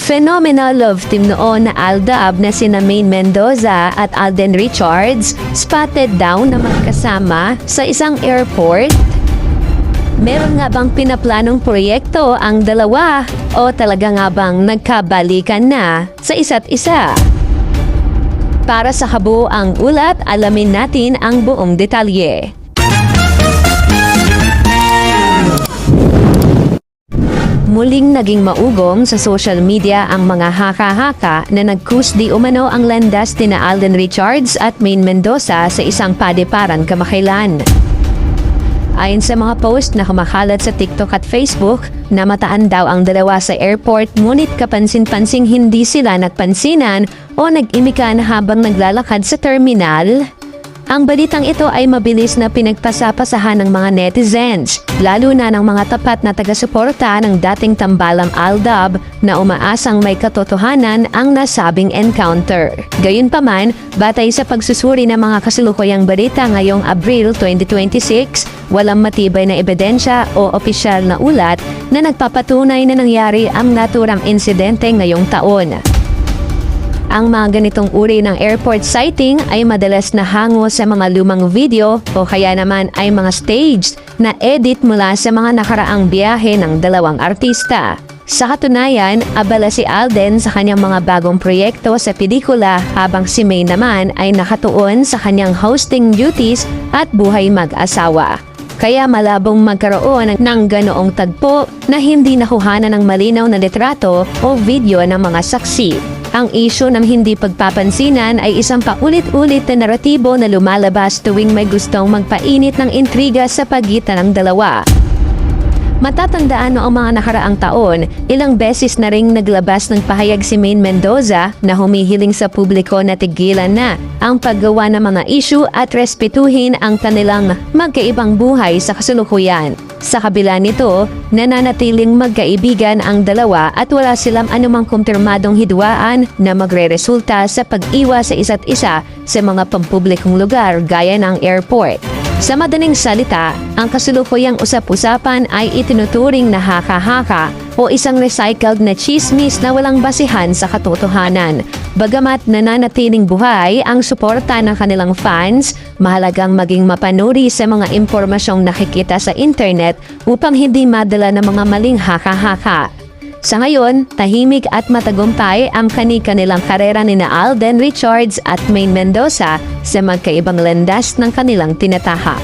Phenomenal love team noon na Aldab na sina Maine Mendoza at Alden Richards spotted daw na magkasama sa isang airport. Meron nga bang pinaplanong proyekto ang dalawa o talaga nga bang nagkabalikan na sa isa't isa? Para sa kabuuang ulat, alamin natin ang buong detalye. Muling naging maugong sa social media ang mga haka-haka na nag-kus di umano ang landas ni Alden Richards at Maine Mendoza sa isang padiparan kamakailan. Ayon sa mga post na kumakalat sa TikTok at Facebook, namataan daw ang dalawa sa airport ngunit kapansin-pansing hindi sila nagpansinan o nag-imikan habang naglalakad sa terminal. Ang balitang ito ay mabilis na pinagpasapasahan ng mga netizens, lalo na ng mga tapat na taga-suporta ng dating tambalang Aldab na umaasang may katotohanan ang nasabing encounter. Gayunpaman, batay sa pagsusuri ng mga kasalukuyang balita ngayong Abril 2026, walang matibay na ebidensya o opisyal na ulat na nagpapatunay na nangyari ang naturang insidente ngayong taon. Ang mga ganitong uri ng airport sighting ay madalas na hango sa mga lumang video o kaya naman ay mga staged na edit mula sa mga nakaraang biyahe ng dalawang artista. Sa katunayan, abala si Alden sa kanyang mga bagong proyekto sa pelikula habang si Maine naman ay nakatuon sa kanyang hosting duties at buhay mag-asawa. Kaya malabong magkaroon ng ganoong tagpo na hindi nakuhanan ng malinaw na litrato o video ng mga saksi. Ang isyu ng hindi pagpapansinan ay isang paulit-ulit na naratibo na lumalabas tuwing may gustong magpainit ng intriga sa pagitan ng dalawa. Matatandaan noong mga nakaraang taon, ilang beses na ring naglabas ng pahayag si Maine Mendoza na humihiling sa publiko na tigilan na ang paggawa ng mga isyu at respetuhin ang kanilang magkaibang buhay sa kasalukuyan. Sa kabila nito, nananatiling magkaibigan ang dalawa at wala silang anumang kumpirmadong hidwaan na magreresulta sa pag-iwas sa isa't isa sa mga pampublikong lugar gaya ng airport. Sa madaling salita, ang kasalukuyang usap-usapan ay itinuturing na haka-haka o isang recycled na chismis na walang basihan sa katotohanan. Bagamat nananatiling buhay ang suporta ng kanilang fans, mahalagang maging mapanuri sa mga impormasyong nakikita sa internet upang hindi madala ng mga maling haka-haka. Sa ngayon, tahimik at matagumpay ang kani-kanilang karera ni Alden Richards at Maine Mendoza sa magkaibang landas ng kanilang tinatahak.